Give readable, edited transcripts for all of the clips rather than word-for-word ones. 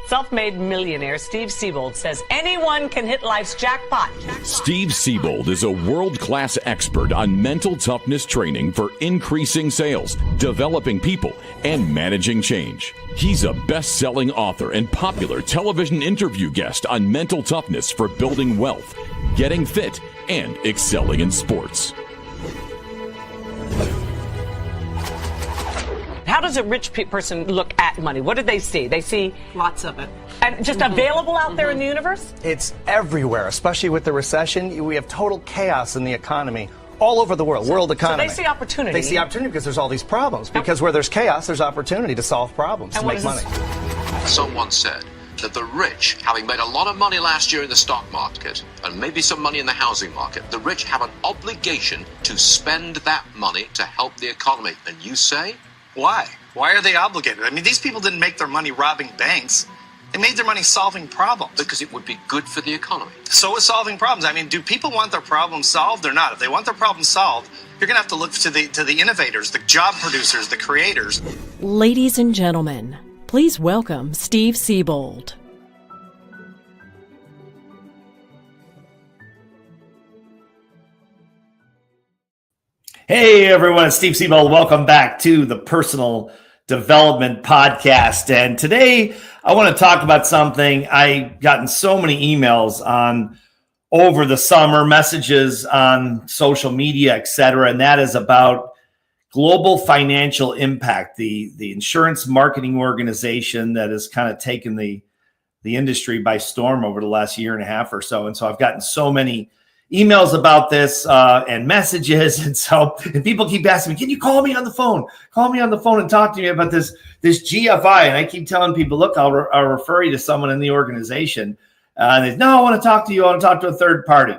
Self-made millionaire Steve Siebold says anyone can hit life's jackpot. Steve Siebold is a world-class expert on mental toughness training for increasing sales, developing people, and managing change. He's a best-selling author and popular television interview guest on mental toughness for building wealth, getting fit, and excelling in sports. How does a rich person look at money? What do they see? They see lots of it. And just available out there in the universe? It's everywhere, especially with the recession. We have total chaos in the economy all over the world, world economy. So they see opportunity. They see opportunity because there's all these problems. Because where there's chaos, there's opportunity to solve problems, to make money. Someone said that the rich, having made a lot of money last year in the stock market and maybe some money in the housing market, the rich have an obligation to spend that money to help the economy. And you say? Why? Why are they obligated? I mean, these people didn't make their money robbing banks. They made their money solving problems. Because it would be good for the economy. So is solving problems. I mean, do people want their problems solved or not? If they want their problems solved, you're going to have to look to the innovators, the job producers, the creators. Ladies and gentlemen, please welcome Steve Siebold. Hey everyone, it's Steve Siebold. Welcome back to the Personal Development Podcast. And today I want to talk about something I've gotten so many emails on over the summer, messages on social media, etc. And that is about Global Financial Impact, the insurance marketing organization that has kind of taken the industry by storm over the last year and a half or so. And so I've gotten so many emails about this and messages. And people keep asking me, can you call me on the phone? Call me on the phone and talk to me about this GFI. And I keep telling people, look, I'll refer you to someone in the organization. And they say, no, I want to talk to you. I want to talk to a third party.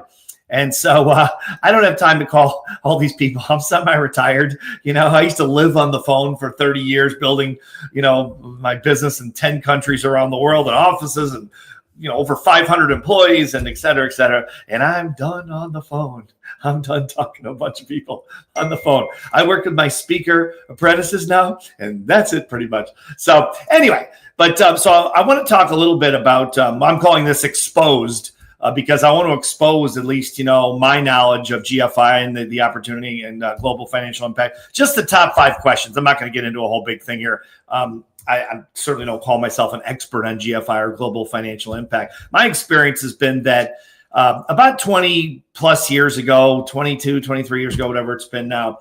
And so I don't have time to call all these people. I'm semi-retired. I used to live on the phone for 30 years building, my business in 10 countries around the world and offices and over 500 employees and et cetera, et cetera. And I'm done on the phone. I'm done talking to a bunch of people on the phone. I work with my speaker apprentices now, and that's it pretty much. So anyway, so I want to talk a little bit about, I'm calling this Exposed because I want to expose at least, my knowledge of GFI and the opportunity and global financial impact. Just the top 5 questions. I'm not going to get into a whole big thing here. I certainly don't call myself an expert on GFI or global financial impact. My experience has been that about 20 plus years ago, 22, 23 years ago, whatever it's been now,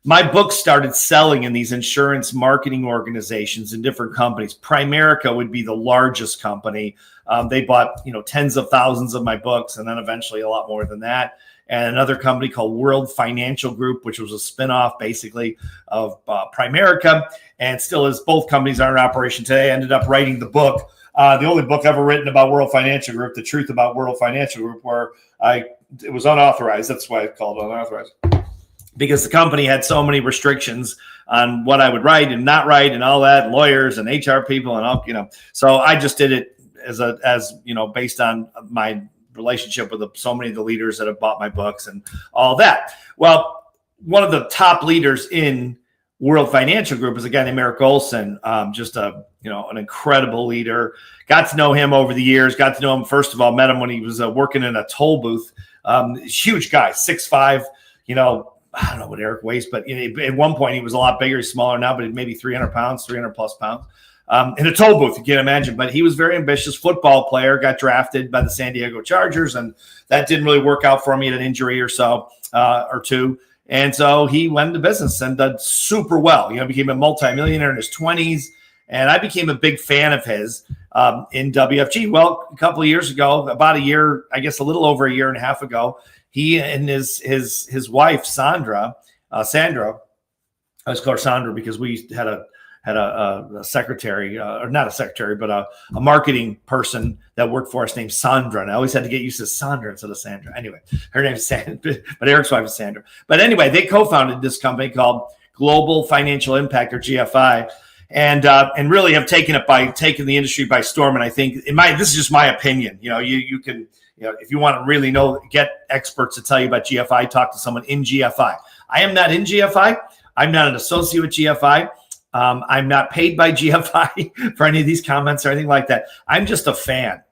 my book started selling in these insurance marketing organizations in different companies. Primerica would be the largest company. They bought, tens of thousands of my books and then eventually a lot more than that. And another company called World Financial Group, which was a spinoff basically of Primerica and still is. Both companies are in operation today. I ended up writing the book, the only book ever written about World Financial Group, The Truth About World Financial Group, where it was unauthorized. That's why I called it unauthorized, because the company had so many restrictions on what I would write and not write and all that, and lawyers and HR people and all, So I just did it as based on my relationship with so many of the leaders that have bought my books and all that. Well, one of the top leaders in World Financial Group is a guy named Eric Olson, just an incredible leader. Got to know him over the years. Got to know him, first of all, met him when he was working in a toll booth. Huge guy, 6'5", I don't know what Eric weighs, but at one point he was a lot bigger. He's smaller now, but maybe 300 pounds, 300 plus pounds. In a toll booth, you can't imagine. But he was very ambitious football player, got drafted by the San Diego Chargers, and that didn't really work out for him. He had an injury or so, or two. And so he went into business and did super well. Became a multimillionaire in his 20s. And I became a big fan of his in WFG. Well, a couple of years ago, about a year, I guess a little over a year and a half ago, he and his wife, Sandra, I was called Sandra because we had a secretary, or not a secretary, but a marketing person that worked for us named Sandra. And I always had to get used to Sandra instead of Sandra. Anyway, her name is Sandra, but Eric's wife is Sandra. But anyway, they co-founded this company called Global Financial Impact, or GFI, and really have taken the industry by storm. And I think this is just my opinion. You can, if you want to really get experts to tell you about GFI, talk to someone in GFI. I am not in GFI. I'm not an associate with GFI. I'm not paid by GFI for any of these comments or anything like that. I'm just a fan.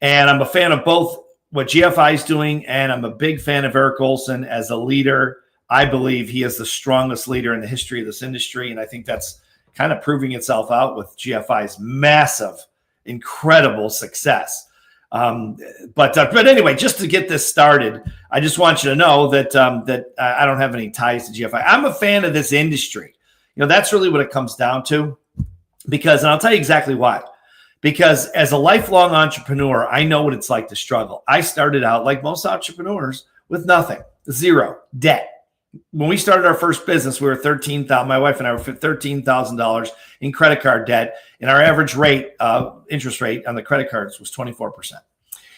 And I'm a fan of both what GFI is doing, and I'm a big fan of Eric Olson as a leader. I believe he is the strongest leader in the history of this industry, and I think that's kind of proving itself out with GFI's massive, incredible success. But anyway, just to get this started, I just want you to know that I don't have any ties to GFI. I'm a fan of this industry. That's really what it comes down to, and I'll tell you exactly why. Because as a lifelong entrepreneur, I know what it's like to struggle. I started out like most entrepreneurs with nothing, zero debt. When we started our first business, we were my wife and I were $13,000 in credit card debt, and our average rate, interest rate on the credit cards was 24%.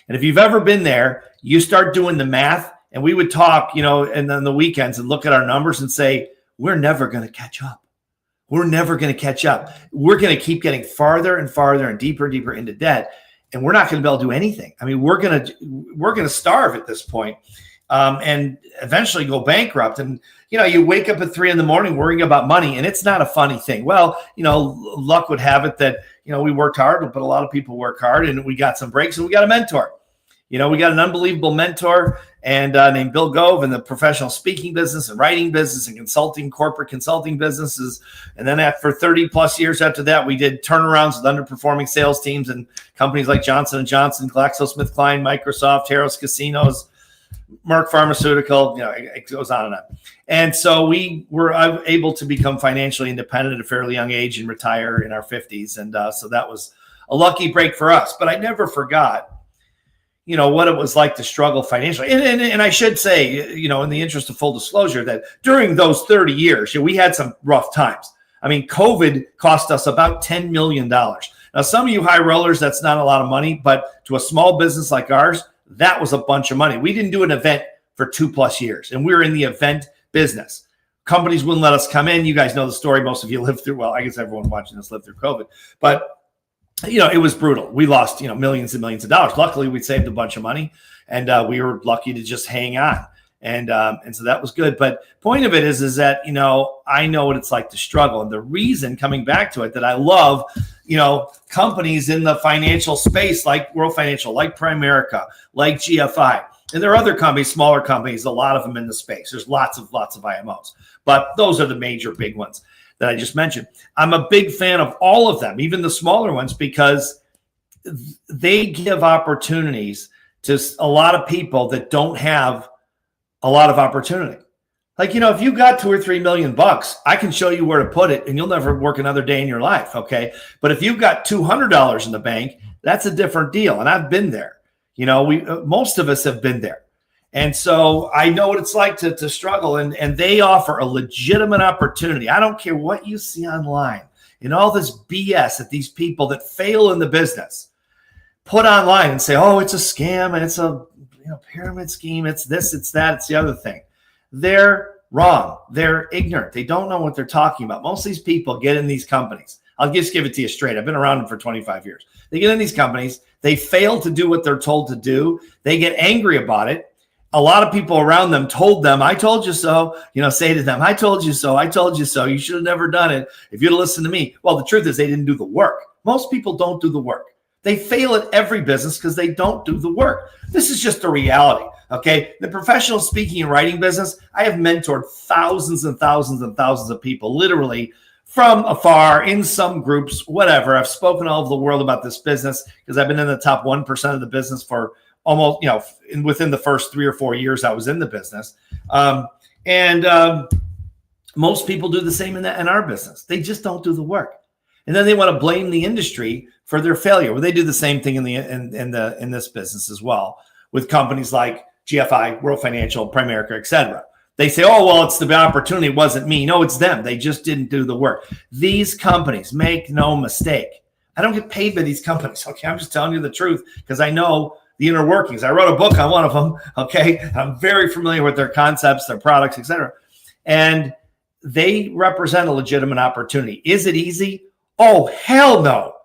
And if you've ever been there, you start doing the math, and we would talk, and then the weekends and look at our numbers and say, we're never going to catch up. We're never going to catch up. We're going to keep getting farther and farther and deeper into debt, and we're not going to be able to do anything. I mean, we're going to starve at this point, and eventually go bankrupt. And you wake up at 3 a.m. worrying about money, and it's not a funny thing. Well, luck would have it that we worked hard, but a lot of people work hard, and we got some breaks, and we got a mentor. We got an unbelievable mentor and named Bill Gove in the professional speaking business and writing business and corporate consulting businesses. And then for 30 plus years after that, we did turnarounds with underperforming sales teams and companies like Johnson & Johnson, GlaxoSmithKline, Microsoft, Harrah's Casinos, Merck Pharmaceutical, it goes on and on. And so we were able to become financially independent at a fairly young age and retire in our 50s. And so that was a lucky break for us. But I never forgot what it was like to struggle financially. And I should say, in the interest of full disclosure, that during those 30 years, we had some rough times. I mean, COVID cost us about $10 million. Now, some of you high rollers, that's not a lot of money, but to a small business like ours, that was a bunch of money. We didn't do an event for 2+ years, and we were in the event business. Companies wouldn't let us come in. You guys know the story. Most of you lived through, well, I guess everyone watching this lived through COVID, but it was brutal. We lost, millions and millions of dollars. Luckily, we saved a bunch of money, and we were lucky to just hang on. And so that was good. But point of it is that, I know what it's like to struggle. And the reason, coming back to it, that I love, companies in the financial space like World Financial, like Primerica, like GFI. And there are other companies, smaller companies, a lot of them in the space. There's lots of IMOs. But those are the major big ones that I just mentioned. I'm a big fan of all of them, even the smaller ones, because they give opportunities to a lot of people that don't have a lot of opportunity. Like, if you got $2 or $3 million, I can show you where to put it and you'll never work another day in your life. Okay. But if you've got $200 in the bank, that's a different deal. And I've been there. Most of us have been there. And so I know what it's like to struggle, and they offer a legitimate opportunity. I don't care what you see online and all this BS that these people that fail in the business put online and say, oh, it's a scam and it's a pyramid scheme. It's this, it's that, it's the other thing. They're wrong. They're ignorant. They don't know what they're talking about. Most of these people get in these companies. I'll just give it to you straight. I've been around them for 25 years. They get in these companies. They fail to do what they're told to do. They get angry about it. A lot of people around them told them, I told you so, say to them, I told you so. I told you so. You should have never done it if you'd have listened to me. Well, the truth is they didn't do the work. Most people don't do the work. They fail at every business because they don't do the work. This is just a reality. Okay. The professional speaking and writing business, I have mentored thousands and thousands and thousands of people, literally from afar, in some groups, whatever. I've spoken all over the world about this business because I've been in the top 1% of the business for almost, within the first 3 or 4 years I was in the business. Most people do the same in our business. They just don't do the work. And then they want to blame the industry for their failure. Well, they do the same thing in this business as well with companies like GFI, World Financial, Primerica, et cetera. They say, oh, well, it's the opportunity. It wasn't me. No, it's them. They just didn't do the work. These companies, make no mistake. I don't get paid by these companies. Okay. I'm just telling you the truth because I know the inner workings. I wrote a book on one of them. Okay. I'm very familiar with their concepts, their products, et cetera. And they represent a legitimate opportunity. Is it easy? Oh, hell no.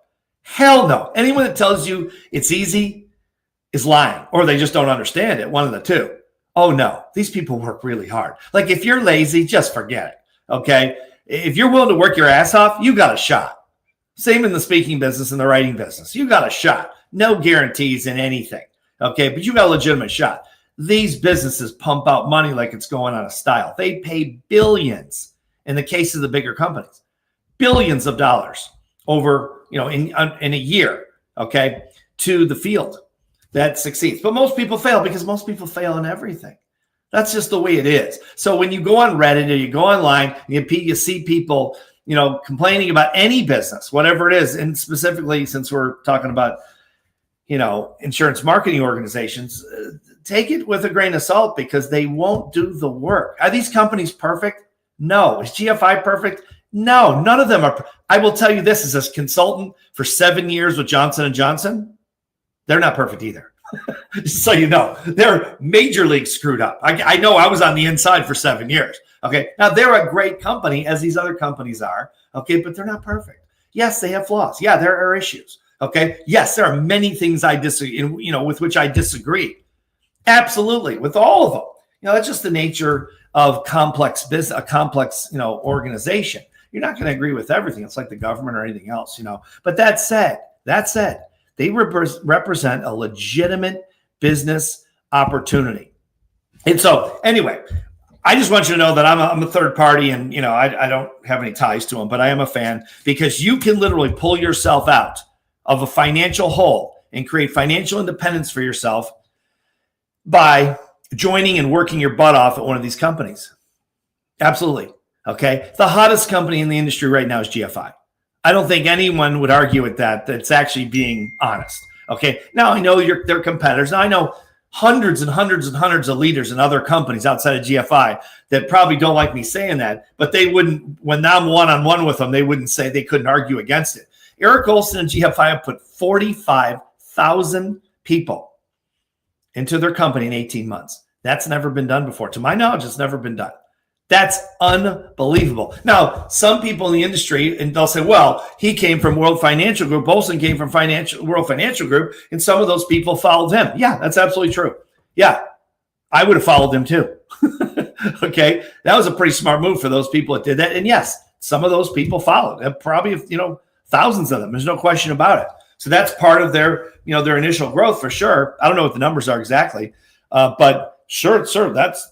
Hell no. Anyone that tells you it's easy is lying, or they just don't understand it. One of the two. Oh no, these people work really hard. Like if you're lazy, just forget it. Okay. If you're willing to work your ass off, you got a shot. Same in the speaking business and the writing business. You got a shot. No guarantees in anything. Okay, but you got a legitimate shot. These businesses pump out money like it's going out of style. They pay billions in the case of the bigger companies, billions of dollars over, in a year, okay, to the field that succeeds. But most people fail because most people fail in everything. That's just the way it is. So when you go on Reddit or you go online, you see people, complaining about any business, whatever it is, and specifically since we're talking about, insurance marketing organizations, take it with a grain of salt because they won't do the work. Are these companies perfect? No. Is GFI perfect? No, none of them are. I will tell you this as a consultant for 7 years with Johnson & Johnson, they're not perfect either. Just so you know, they're major league screwed up. I know I was on the inside for 7 years. Okay. Now they're a great company as these other companies are. Okay. But they're not perfect. Yes, they have flaws. Yeah, there are issues. Okay. Yes, there are many things I disagree, with which I disagree. Absolutely. With all of them. That's just the nature of complex business, a complex, organization. You're not going to agree with everything. It's like the government or anything else, But that said, they represent a legitimate business opportunity. And so anyway, I just want you to know that I'm a third party and, I don't have any ties to them, but I am a fan because you can literally pull yourself out of a financial hole and create financial independence for yourself by joining and working your butt off at one of these companies. Absolutely. Okay. The hottest company in the industry right now is GFI. I don't think anyone would argue with that. That's actually being honest. Okay. Now I know they're competitors. Now I know hundreds and hundreds and hundreds of leaders in other companies outside of GFI that probably don't like me saying that, but they wouldn't, when I'm one-on-one with them, they wouldn't say they couldn't argue against it. Eric Olson and GFI have put 45,000 people into their company in 18 months. That's never been done before. To my knowledge, it's never been done. That's unbelievable. Now, some people in the industry, and they'll say, well, he came from World Financial Group. Olson came from World Financial Group, and some of those people followed him. Yeah, that's absolutely true. Yeah, I would have followed him too. Okay, that was a pretty smart move for those people that did that. And yes, some of those people followed. Probably, thousands of them. There's no question about it. So that's part of their, their initial growth for sure. I don't know what the numbers are exactly, but sure. That's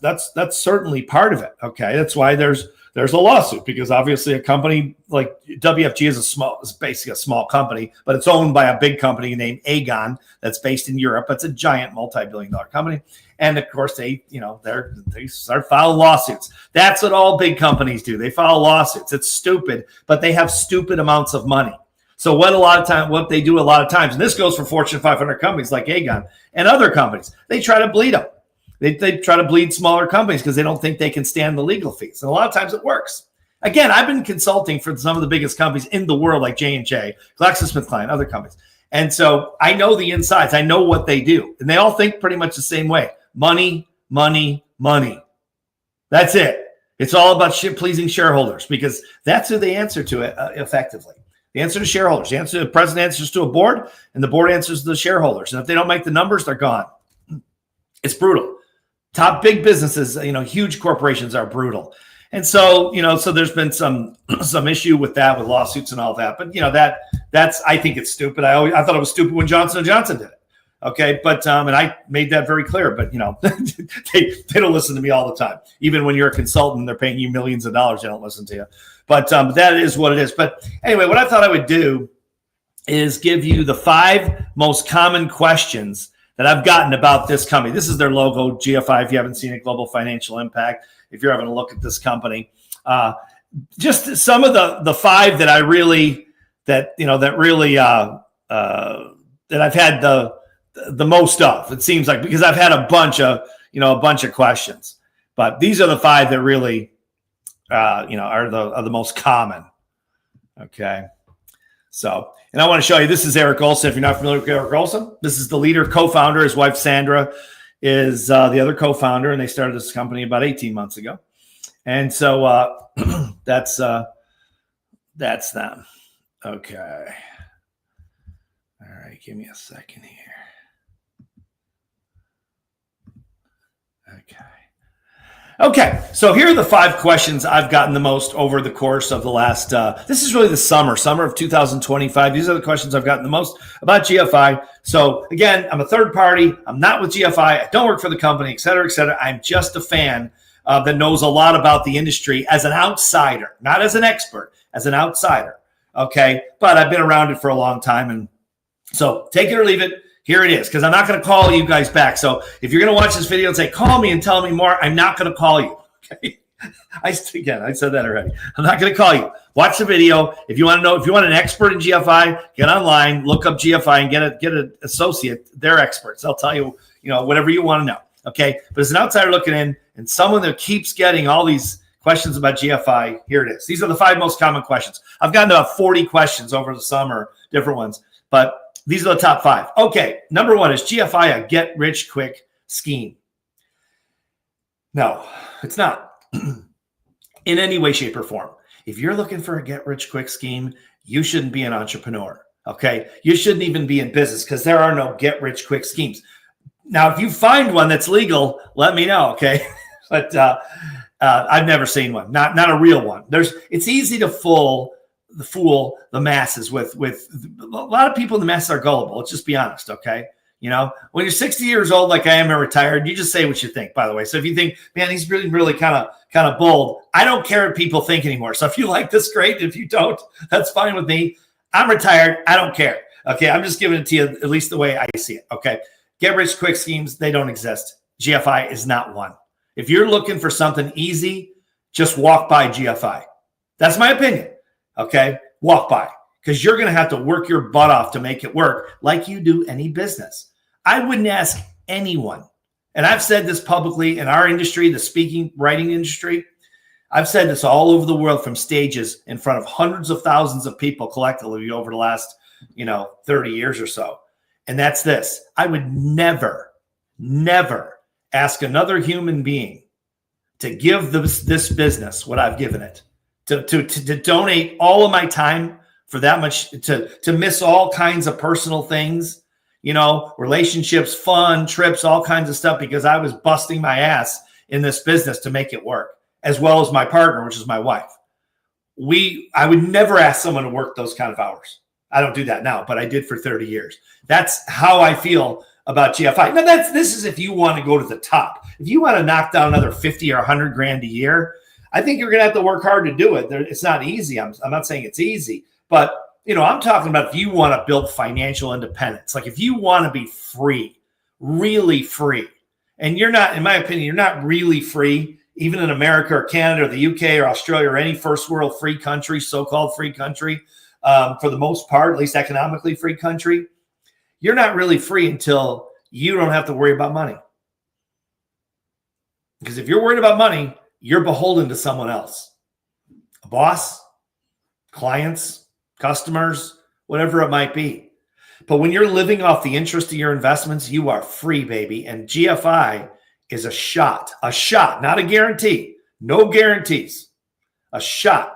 certainly part of it. Okay, that's why there's a lawsuit because obviously a company like WFG is basically a small company, but it's owned by a big company named Aegon that's based in Europe. It's a giant multi-billion-dollar company, and of course they start filing lawsuits. That's what all big companies do. They file lawsuits. It's stupid, but they have stupid amounts of money. So what they do a lot of times, and this goes for Fortune 500 companies like Aegon and other companies, they try to bleed them. They try to bleed smaller companies because they don't think they can stand the legal fees. And a lot of times it works. Again, I've been consulting for some of the biggest companies in the world, like J&J, GlaxoSmithKline, other companies. And so I know the insides. I know what they do. And they all think pretty much the same way. Money, money, money. That's it. It's all about pleasing shareholders because that's who they answer to effectively. They answer to shareholders. The president answers to a board, and the board answers to the shareholders. And if they don't make the numbers, they're gone. It's brutal. Top big businesses, huge corporations are brutal. And so, so there's been some issue with that, with lawsuits and all that. But, that's, I think it's stupid. I thought it was stupid when Johnson & Johnson did it. Okay. But, and I made that very clear, but, they don't listen to me all the time. Even when you're a consultant, they're paying you millions of dollars. They don't listen to you. But that is what it is. But anyway, what I thought I would do is give you the 5 most common questions that I've gotten about this company. This is their logo, GFI, if you haven't seen it, Global Financial Impact, if you're having a look at this company. Just some of the 5 that I really, that I've had the most of, it seems like, because I've had a bunch of questions. But these are the 5 that really, are the most common. Okay. So, and I want to show you, this is Eric Olson. If you're not familiar with Eric Olson, this is the leader, co-founder. His wife, Sandra, is the other co-founder, and they started this company about 18 months ago. And so that's them. Okay. All right. Give me a second here. Okay. Okay, so here are the 5 questions I've gotten the most over the course of the last, this is really the summer of 2025. These are the questions I've gotten the most about GFI. So again, I'm a third party. I'm not with GFI. I don't work for the company, et cetera, et cetera. I'm just a fan that knows a lot about the industry as an outsider, not as an expert, as an outsider. Okay, but I've been around it for a long time. And so take it or leave it. Here it is, because I'm not going to call you guys back. So if you're going to watch this video and say, call me and tell me more, I'm not going to call you. Okay. I said that already. I'm not going to call you. Watch the video. If you want to know, if you want an expert in GFI, get online, look up GFI and get an associate. They're experts. They'll tell you, whatever you want to know. Okay. But as an outsider looking in and someone that keeps getting all these questions about GFI, here it is. These are the 5 most common questions. I've gotten about 40 questions over the summer, different ones, but these are the top 5. Okay, number 1, is GFI a get-rich-quick scheme? No, it's not. In any way, shape, or form. If you're looking for a get-rich-quick scheme, you shouldn't be an entrepreneur, okay? You shouldn't even be in business because there are no get-rich-quick schemes. Now, if you find one that's legal, let me know, okay? But I've never seen one, not a real one. It's easy to fool the masses with a lot of people in the masses are gullible. Let's just be honest. Okay. When you're 60 years old, like I am, and retired, you just say what you think, by the way. So if you think, man, he's really, really kind of bold, I don't care what people think anymore. So if you like this, great. If you don't, that's fine with me. I'm retired. I don't care. Okay. I'm just giving it to you at least the way I see it. Okay. Get rich quick schemes. They don't exist. GFI is not one. If you're looking for something easy, just walk by GFI. That's my opinion. Okay, walk by, because you're going to have to work your butt off to make it work like you do any business. I wouldn't ask anyone, and I've said this publicly in our industry, the speaking, writing industry. I've said this all over the world from stages in front of hundreds of thousands of people collectively over the last, 30 years or so. And that's this. I would never ask another human being to give this business what I've given it. To donate all of my time for that much, to miss all kinds of personal things, relationships, fun, trips, all kinds of stuff, because I was busting my ass in this business to make it work, as well as my partner, which is my wife. I would never ask someone to work those kind of hours. I don't do that now, but I did for 30 years. That's how I feel about GFI. Now this is if you want to go to the top. If you want to knock down another 50 or 100 grand a year, I think you're going to have to work hard to do it. It's not easy. I'm not saying it's easy, but I'm talking about if you want to build financial independence, like if you want to be free, really free, and you're not, in my opinion, you're not really free, even in America or Canada or the UK or Australia or any first world free country, so-called free country, for the most part, at least economically free country, you're not really free until you don't have to worry about money. Because if you're worried about money, you're beholden to someone else, a boss, clients, customers, whatever it might be. But when you're living off the interest of your investments, you are free, baby. And GFI is a shot, not a guarantee, no guarantees, a shot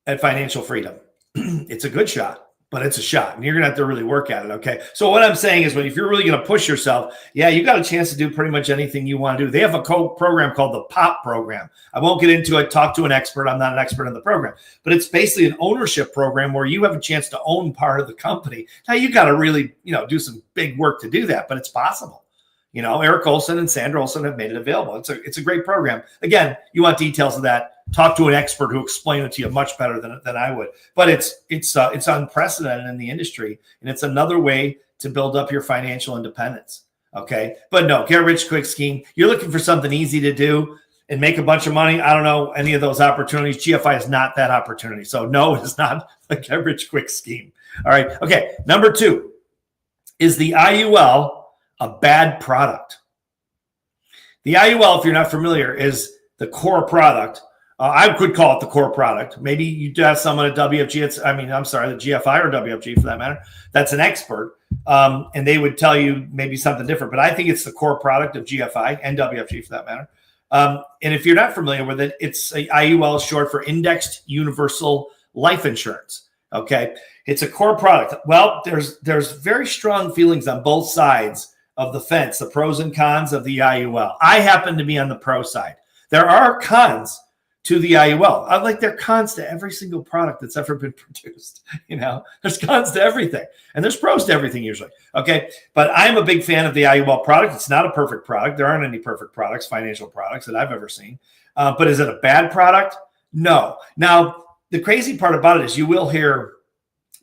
at financial freedom. It's a good shot, but it's a shot, and you're going to have to really work at it, okay? So what I'm saying is, if you're really going to push yourself, yeah, you got a chance to do pretty much anything you want to do. They have a program called the POP program. I won't get into it. Talk to an expert. I'm not an expert in the program, but it's basically an ownership program where you have a chance to own part of the company. Now, you got to really, do some big work to do that, but it's possible. Eric Olson and Sandra Olson have made it available. It's a great program. Again, you want details of that, talk to an expert who explain it to you much better than I would. But it's unprecedented in the industry, and it's another way to build up your financial independence. Okay, but no, get rich quick scheme. You're looking for something easy to do and make a bunch of money. I don't know any of those opportunities. GFI is not that opportunity. So no, it is not a get rich quick scheme. All right. Okay. Number 2, is the IUL a bad product? The IUL, if you're not familiar, is the core product. I could call it the core product. Maybe you do have someone at WFG. The GFI or WFG for that matter. That's an expert. And they would tell you maybe something different. But I think it's the core product of GFI and WFG for that matter. And if you're not familiar with it, it's IUL is short for Indexed Universal Life Insurance. Okay. It's a core product. Well, there's very strong feelings on both sides of the fence, the pros and cons of the IUL. I happen to be on the pro side. There are cons to the IUL. I like there are cons to every single product that's ever been produced. There's cons to everything, and there's pros to everything usually. Okay, but I'm a big fan of the IUL product. It's not a perfect product. There aren't any perfect products, financial products that I've ever seen. But is it a bad product? No. Now, the crazy part about it is you will hear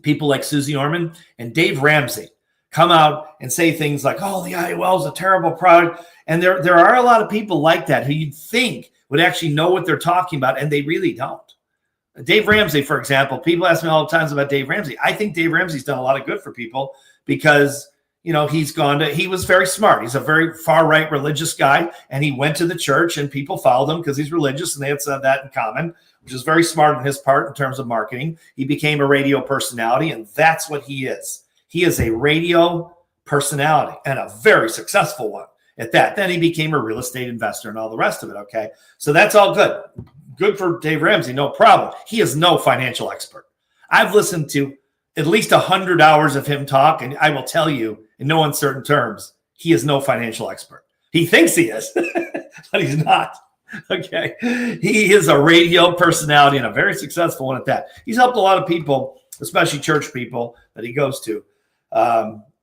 people like Susie Orman and Dave Ramsey come out and say things like, oh, the IUL is a terrible product. And there are a lot of people like that who you'd think would actually know what they're talking about, and they really don't. Dave Ramsey, for example, people ask me all the times about Dave Ramsey. I think Dave Ramsey's done a lot of good for people because, he was very smart. He's a very far-right religious guy, and he went to the church, and people followed him because he's religious, and they had said that in common, which is very smart on his part in terms of marketing. He became a radio personality, and that's what he is. He is a radio personality, and a very successful one at that. Then he became a real estate investor and all the rest of it, okay? So that's all good. Good for Dave Ramsey, no problem. He is no financial expert. I've listened to at least 100 hours of him talk, and I will tell you in no uncertain terms, he is no financial expert. He thinks he is, but he's not, okay? He is a radio personality and a very successful one at that. He's helped a lot of people, especially church people that he goes to,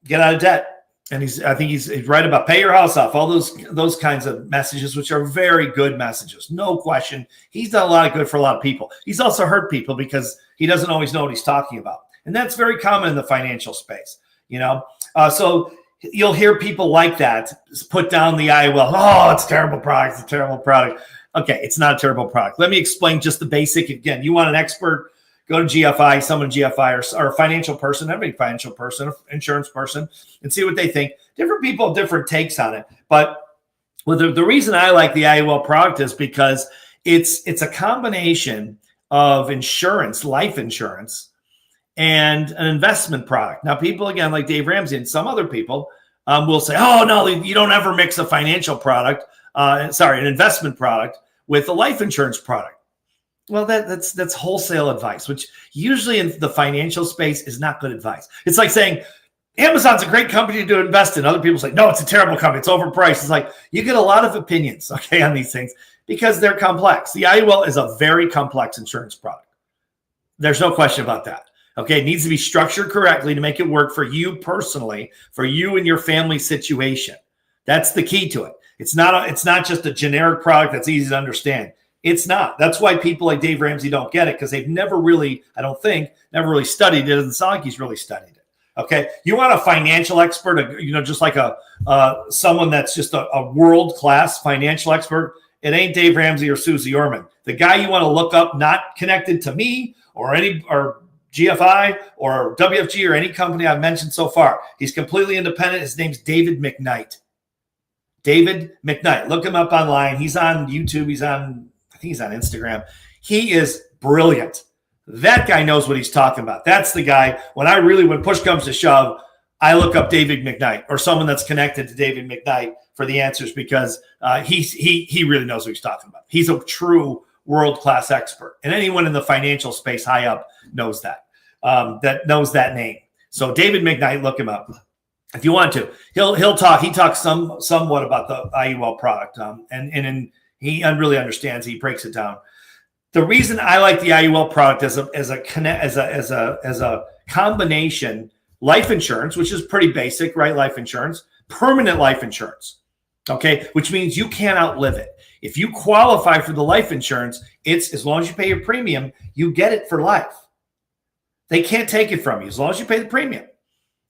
get out of debt. And I think he's right about pay your house off, all those kinds of messages, which are very good messages, no question. He's done a lot of good for a lot of people. He's also hurt people because he doesn't always know what he's talking about. And that's very common in the financial space, So you'll hear people like that put down the IUL. Oh, it's a terrible product. It's a terrible product. Okay, it's not a terrible product. Let me explain just the basic. Again, you want an expert, go to GFI, someone GFI or a financial person, every financial person, or insurance person, and see what they think. Different people have different takes on it. But the reason I like the IUL product is because it's a combination of insurance, life insurance, and an investment product. Now, people, again, like Dave Ramsey and some other people will say, oh, no, you don't ever mix a financial product, an investment product with a life insurance product. Well, that's wholesale advice, which usually in the financial space is not good advice. It's like saying Amazon's a great company to invest in. Other people say, no, it's a terrible company. It's overpriced. It's like you get a lot of opinions, okay, on these things because they're complex. The IUL is a very complex insurance product. There's no question about that. Okay, it needs to be structured correctly to make it work for you personally, for you and your family situation. That's the key to it. It's not just a generic product that's easy to understand. It's not. That's why people like Dave Ramsey don't get it because they've never really, I don't think, studied it. It doesn't sound like he's really studied it. Okay, you want a financial expert, just like someone that's just a world-class financial expert. It ain't Dave Ramsey or Susie Orman. The guy you want to look up, not connected to me or GFI or WFG or any company I've mentioned so far. He's completely independent. His name's David McKnight. David McKnight. Look him up online. He's on YouTube. I think he's on Instagram. He is brilliant. That guy knows what he's talking about. That's the guy. When push comes to shove, I look up David McKnight or someone that's connected to David McKnight for the answers because he really knows what he's talking about. He's a true world-class expert. And anyone in the financial space high up knows that knows that name. So David McKnight, look him up. If you want to, he'll talk. He talks somewhat about the IUL product, and he really understands. He breaks it down. The reason I like the IUL product as a combination life insurance, which is pretty basic, right? Life insurance, permanent life insurance. Okay, which means you can't outlive it. If you qualify for the life insurance, it's as long as you pay your premium, you get it for life. They can't take it from you as long as you pay the premium.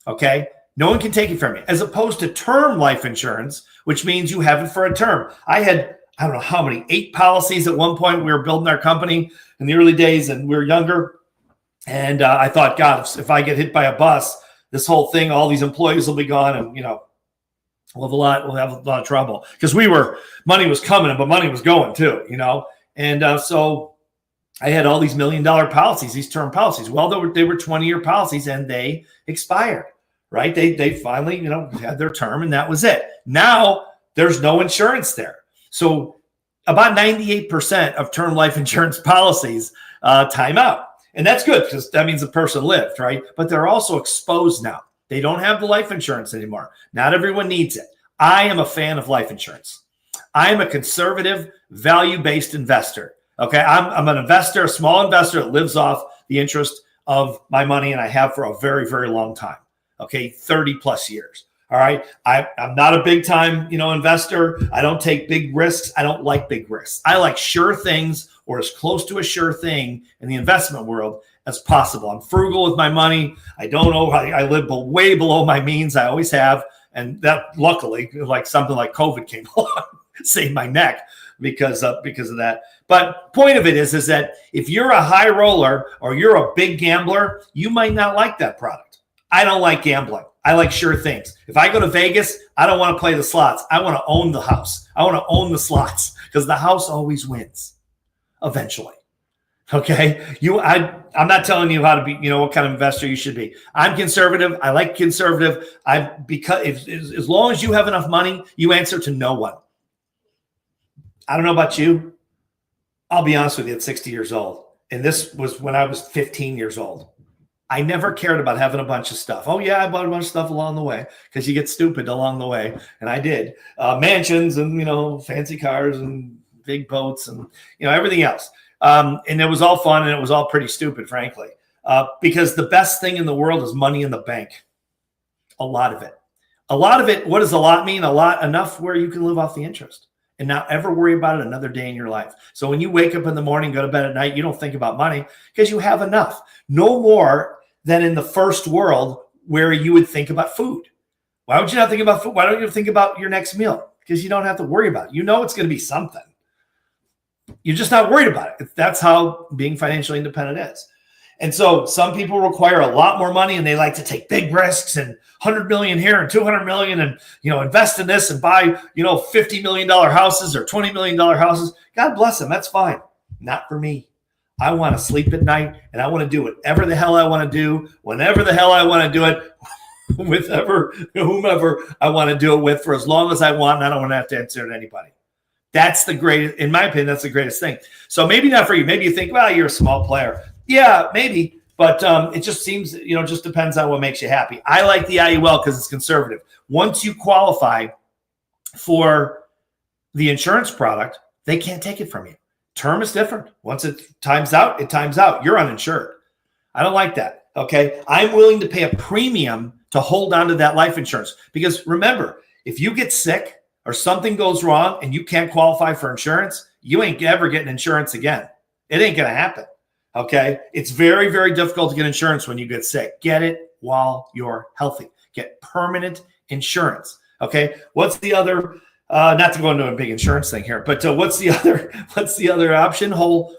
Okay. No one can take it from you, as opposed to term life insurance, which means you have it for a term. I had, I don't know how many, 8 policies at one point. We were building our company in the early days and we were younger. And I thought, God, if I get hit by a bus, this whole thing, all these employees will be gone. And, we'll have a lot of trouble because money was coming, but money was going too, And so I had all these $1 million policies, these term policies. Well, they were 20-year policies and they expired. Right? They finally, had their term and that was it. Now there's no insurance there. So about 98% of term life insurance policies time out. And that's good because that means the person lived, right? But they're also exposed now. They don't have the life insurance anymore. Not everyone needs it. I am a fan of life insurance. I am a conservative, value-based investor. Okay, I'm an investor, a small investor that lives off the interest of my money, and I have for a very, very long time. Okay, 30 plus years. All right, I'm not a big time, investor. I don't take big risks. I don't like big risks. I like sure things, or as close to a sure thing in the investment world as possible. I'm frugal with my money. I don't know. I live way below my means. I always have, and that luckily, like something like COVID came along, saved my neck because of that. But point of it is that if you're a high roller or you're a big gambler, you might not like that product. I don't like gambling. I like sure things. If I go to Vegas, I don't want to play the slots. I want to own the house. I want to own the slots because the house always wins eventually. Okay. I'm not telling you how to be, what kind of investor you should be. I'm conservative. I like conservative. Because as long as you have enough money, you answer to no one. I don't know about you. I'll be honest with you, at 60 years old, and this was when I was 15 years old, I never cared about having a bunch of stuff. Oh, yeah, I bought a bunch of stuff along the way because you get stupid along the way, and I did. Mansions and, fancy cars and big boats and, everything else. And it was all fun, and it was all pretty stupid, frankly, because the best thing in the world is money in the bank. A lot of it. What does a lot mean? A lot, enough where you can live off the interest and not ever worry about it another day in your life. So when you wake up in the morning, go to bed at night, you don't think about money because you have enough. No more than in the first world where you would think about food. Why would you not think about food? Why don't you think about your next meal? Because you don't have to worry about it. It's going to be something. You're just not worried about it. That's how being financially independent is. And so some people require a lot more money and they like to take big risks and 100 million here and 200 million and, invest in this and buy, $50 million houses or $20 million houses. God bless them. That's fine. Not for me. I want to sleep at night and I want to do whatever the hell I want to do, whenever the hell I want to do it, with whomever I want to do it with for as long as I want. And I don't want to have to answer to anybody. That's the greatest, in my opinion, that's the greatest thing. So maybe not for you. Maybe you think, well, you're a small player. Yeah, maybe. But it just seems, just depends on what makes you happy. I like the IUL because it's conservative. Once you qualify for the insurance product, they can't take it from you. Term is different. Once it times out, it times out. You're uninsured. I don't like that. Okay. I'm willing to pay a premium to hold on to that life insurance. Because remember, if you get sick or something goes wrong and you can't qualify for insurance, you ain't ever getting insurance again. It ain't going to happen. Okay. It's very, very difficult to get insurance when you get sick. Get it while you're healthy. Get permanent insurance. Okay. What's the other, not to go into a big insurance thing here, but what's the other option? Whole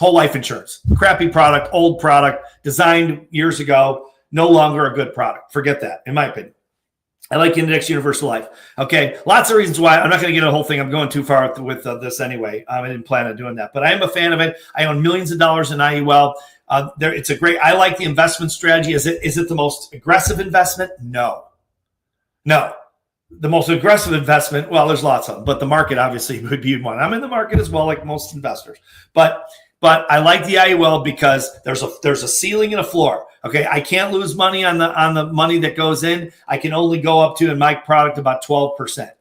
life insurance, crappy product, old product, designed years ago, no longer a good product. Forget that, in my opinion. I like Index Universal Life. Okay, lots of reasons why. I'm not going to get into the whole thing. I'm going too far with this anyway. I didn't plan on doing that, but I am a fan of it. I own millions of dollars in IUL. It's a great. I like the investment strategy. Is it the most aggressive investment? No. The most aggressive investment. Well, there's lots of them, but the market obviously would be one. I'm in the market as well, like most investors. But I like the IUL because there's a ceiling and a floor. Okay, I can't lose money on the money that goes in. I can only go up to, in my product, about 12%.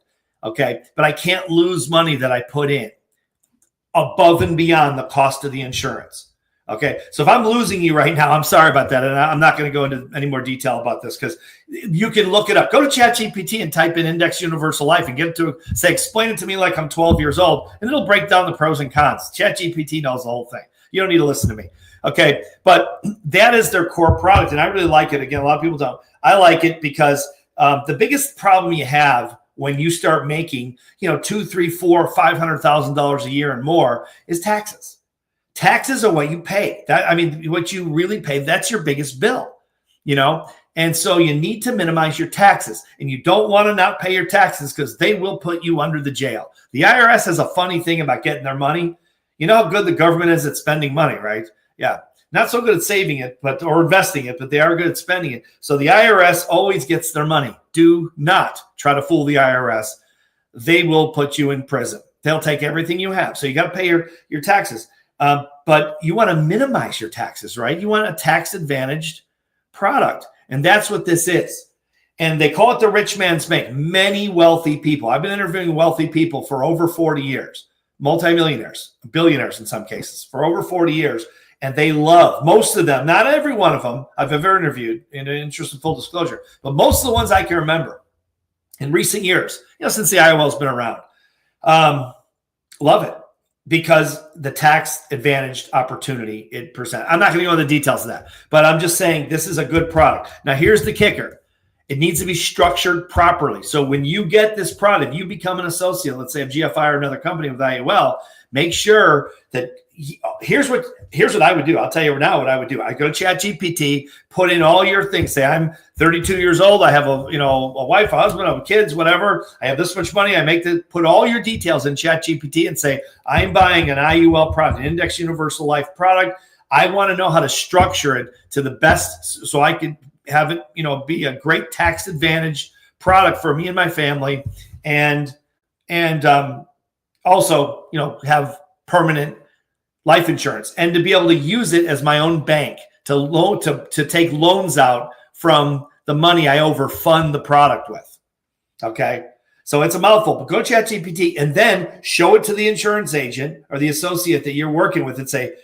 Okay, but I can't lose money that I put in above and beyond the cost of the insurance. Okay, so if I'm losing you right now, I'm sorry about that, and I'm not going to go into any more detail about this because you can look it up. Go to ChatGPT and type in Index Universal Life and get it to say, explain it to me like I'm 12 years old, and it'll break down the pros and cons. ChatGPT knows the whole thing. You don't need to listen to me. Okay, but that is their core product, and I really like it. Again, a lot of people don't. I like it because the biggest problem you have when you start making, $200,000, $300,000, $400,000, $500,000 a year and more is taxes. Taxes are what you pay. What you really pay, that's your biggest bill, And so you need to minimize your taxes, and you don't want to not pay your taxes because they will put you under the jail. The IRS has a funny thing about getting their money. You know how good the government is at spending money, right? Yeah. Not so good at saving it, or investing it, but they are good at spending it. So the IRS always gets their money. Do not try to fool the IRS. They will put you in prison. They'll take everything you have. So you got to pay your taxes. But you want to minimize your taxes, right? You want a tax-advantaged product. And that's what this is. And they call it the rich man's bank. Many wealthy people. I've been interviewing wealthy people for over 40 years, multimillionaires, billionaires in some cases, for over 40 years. And they love, most of them, not every one of them I've ever interviewed, in an interest in full disclosure, but most of the ones I can remember in recent years, since the IOL's been around, love it because the tax advantaged opportunity it presents. I'm not going to go into the details of that, but I'm just saying this is a good product. Now, here's the kicker. It needs to be structured properly. So when you get this product, you become an associate, let's say of GFI or another company with IUL, make sure that here's what I would do. I'll tell you now what I would do. I go to ChatGPT, put in all your things. Say I'm 32 years old. I have a wife, a husband, I have kids, whatever. I have this much money. Put all your details in ChatGPT and say, I'm buying an IUL product, an Index Universal Life product. I want to know how to structure it to the best so I can have it, be a great tax advantage product for me and my family. And also, have permanent life insurance and to be able to use it as my own bank to take loans out from the money I overfund the product with. Okay. So it's a mouthful, but go to ChatGPT and then show it to the insurance agent or the associate that you're working with and say,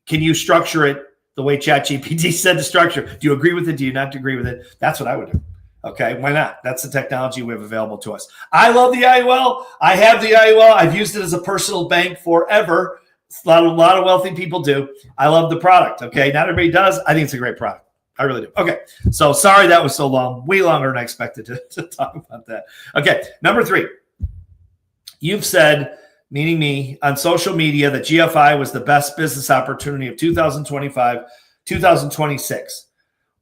can you structure it the way ChatGPT said to structure? Do you agree with it? Do you not agree with it? That's what I would do. Okay, why not? That's the technology we have available to us. I love the IUL. I have the IUL. I've used it as a personal bank forever. A lot of wealthy people do. I love the product. Okay, not everybody does. I think it's a great product. I really do. Okay, so sorry that was so long. Way longer than I expected to talk about that. Okay, number 3. You've said, meaning me, on social media that GFI was the best business opportunity of 2025, 2026.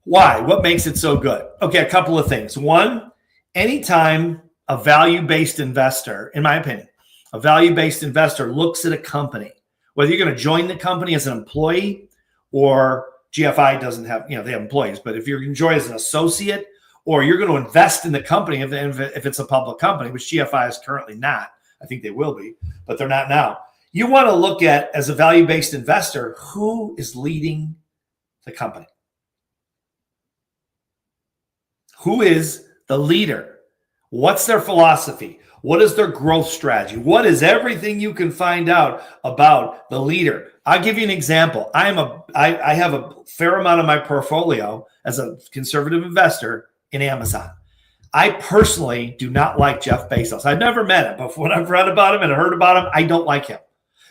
Why? What makes it so good? Okay, a couple of things. One, anytime a value-based investor, in my opinion, a value-based investor looks at a company, whether you're going to join the company as an employee or GFI doesn't have, they have employees, but if you're going to join as an associate or you're going to invest in the company, if it's a public company, which GFI is currently not, I think they will be, but they're not now. You want to look at, as a value-based investor, who is leading the company? Who is the leader? What's their philosophy? What is their growth strategy? What is everything you can find out about the leader? I'll give you an example. I have a fair amount of my portfolio as a conservative investor in Amazon. I personally do not like Jeff Bezos. I've never met him, but when I've read about him and heard about him, I don't like him.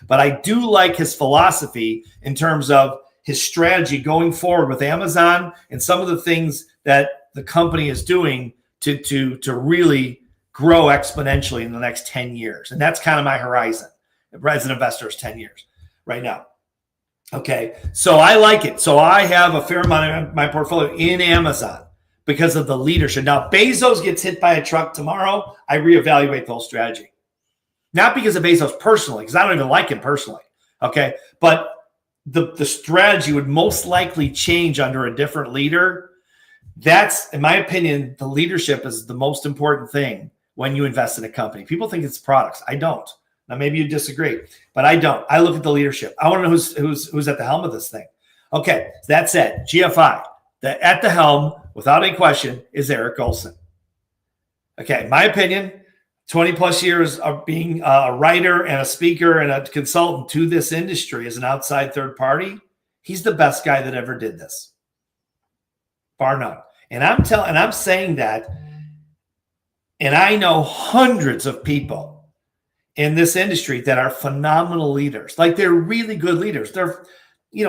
But I do like his philosophy in terms of his strategy going forward with Amazon and some of the things that the company is doing to really grow exponentially in the next 10 years. And that's kind of my horizon as an investor is 10 years right now. Okay, so I like it. So I have a fair amount of my portfolio in Amazon because of the leadership. Now, Bezos gets hit by a truck tomorrow, I reevaluate the whole strategy. Not because of Bezos personally, because I don't even like him personally, okay? But the strategy would most likely change under a different leader. That's, in my opinion, the leadership is the most important thing when you invest in a company. People think it's products. I don't. Now, maybe you disagree, but I don't. I look at the leadership. I want to know who's at the helm of this thing. Okay, that said, GFI, at the helm, without any question, is Eric Olson. Okay, my opinion, 20 plus years of being a writer and a speaker and a consultant to this industry as an outside third party, he's the best guy that ever did this, bar none. And I'm saying that, and I know hundreds of people in this industry that are phenomenal leaders. Like, they're really good leaders. They're,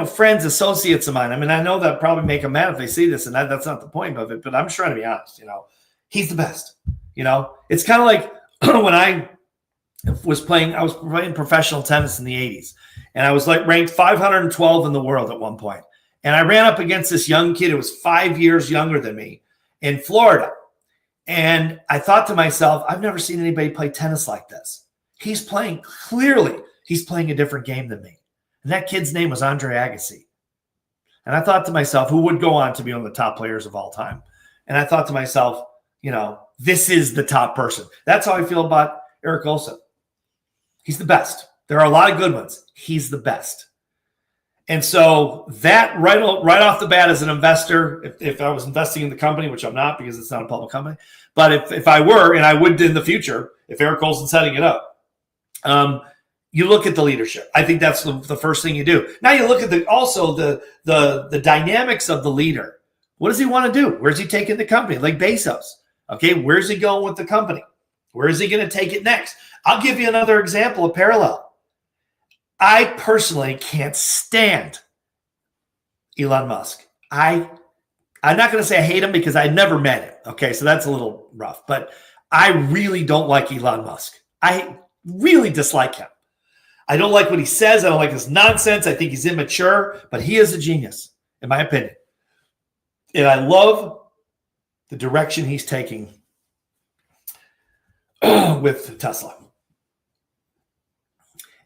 friends, associates of mine. I mean, I know that probably make them mad if they see this, and that's not the point of it, but I'm just trying to be honest. He's the best. It's kind of like when I was playing professional tennis in the 80s, and I was ranked 512 in the world at one point. And I ran up against this young kid who was 5 years younger than me in Florida. And I thought to myself, I've never seen anybody play tennis like this. He's playing a different game than me. And that kid's name was Andre Agassi. And I thought to myself, who would go on to be one of the top players of all time? And I thought to myself, this is the top person. That's how I feel about Eric Olson. He's the best. There are a lot of good ones. He's the best. And so that right off the bat as an investor, if I was investing in the company, which I'm not because it's not a public company, but if I were, and I would in the future, if Eric Olson's setting it up, you look at the leadership. I think that's the first thing you do. Now you look at the dynamics of the leader. What does he want to do? Where's he taking the company? Like Bezos. Okay, where's he going with the company? Where is he going to take it next? I'll give you another example, a parallel. I personally can't stand Elon Musk. I'm not going to say I hate him because I never met him. Okay, so that's a little rough. But I really don't like Elon Musk. I really dislike him. I don't like what he says. I don't like his nonsense. I think he's immature, but he is a genius, in my opinion. And I love the direction he's taking with Tesla.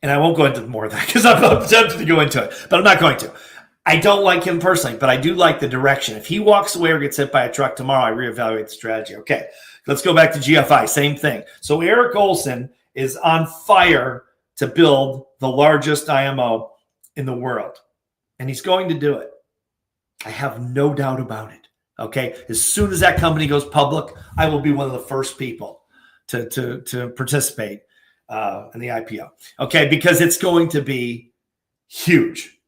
And I won't go into more of that because I'm tempted to go into it, but I'm not going to. I don't like him personally, but I do like the direction. If he walks away or gets hit by a truck tomorrow, I reevaluate the strategy. Okay, let's go back to GFI. Same thing. So Eric Olson is on fire to build the largest IMO in the world, and he's going to do it. I have no doubt about it. Okay, as soon as that company goes public, I will be one of the first people to participate in the IPO. Okay, because it's going to be huge,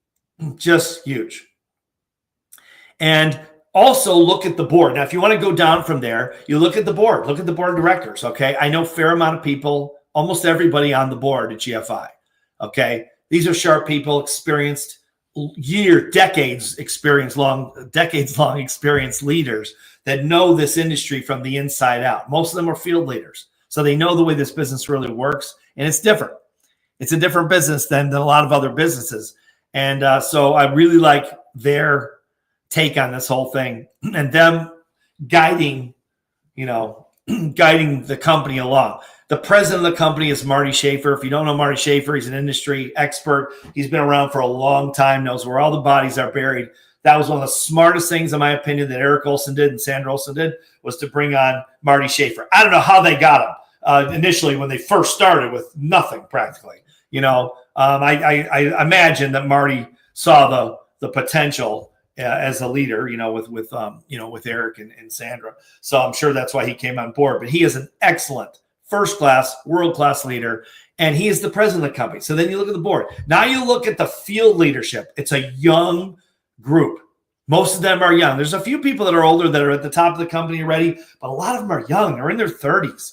just huge. And also look at the board. Now, if you want to go down from there, you look at the board. Look at the board of directors. Okay, I know a fair amount of people, almost everybody on the board at GFI. Okay, these are sharp people, experienced, decades long experienced leaders that know this industry from the inside out. Most of them are field leaders. So they know the way this business really works, and it's different. It's a different business than a lot of other businesses. And so I really like their take on this whole thing and them guiding the company along. The president of the company is Marty Schaefer. If you don't know Marty Schaefer, he's an industry expert. He's been around for a long time, knows where all the bodies are buried. That was one of the smartest things, in my opinion, that Eric Olson did and Sandra Olson did, was to bring on Marty Schaefer. I don't know how they got him initially when they first started with nothing practically. I imagine that Marty saw the potential as a leader, with Eric and Sandra. So I'm sure that's why he came on board. But he is an excellent, first-class, world-class leader, and he is the president of the company. So then you look at the board. Now you look at the field leadership. It's a young group. Most of them are young. There's a few people that are older that are at the top of the company already, but a lot of them are young. They're in their 30s.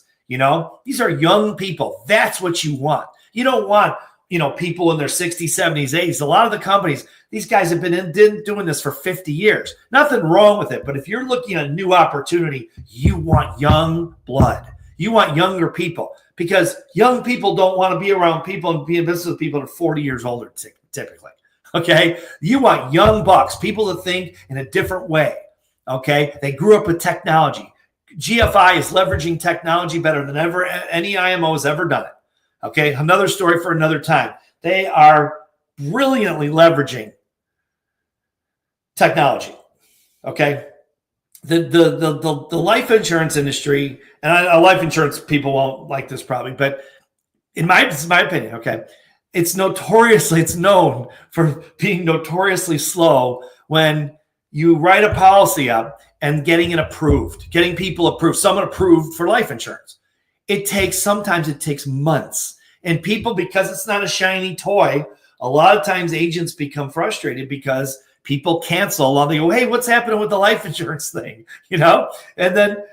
These are young people. That's what you want. You don't want, people in their 60s, 70s, 80s. A lot of the companies, these guys have been doing this for 50 years. Nothing wrong with it. But if you're looking at a new opportunity, you want young blood. You want younger people, because young people don't want to be around people and be in business with people that are 40 years older, typically. Okay. You want young bucks, people that think in a different way. Okay. They grew up with technology. GFI is leveraging technology better than ever any IMO has ever done it. Okay. Another story for another time. They are brilliantly leveraging technology. Okay. The life insurance industry, and life insurance people won't like this probably, but this is my opinion. Okay. It's known for being notoriously slow when you write a policy up and getting people approved, someone approved for life insurance. Sometimes it takes months. And people, because it's not a shiny toy, a lot of times agents become frustrated because people cancel. They go, hey, what's happening with the life insurance thing? And then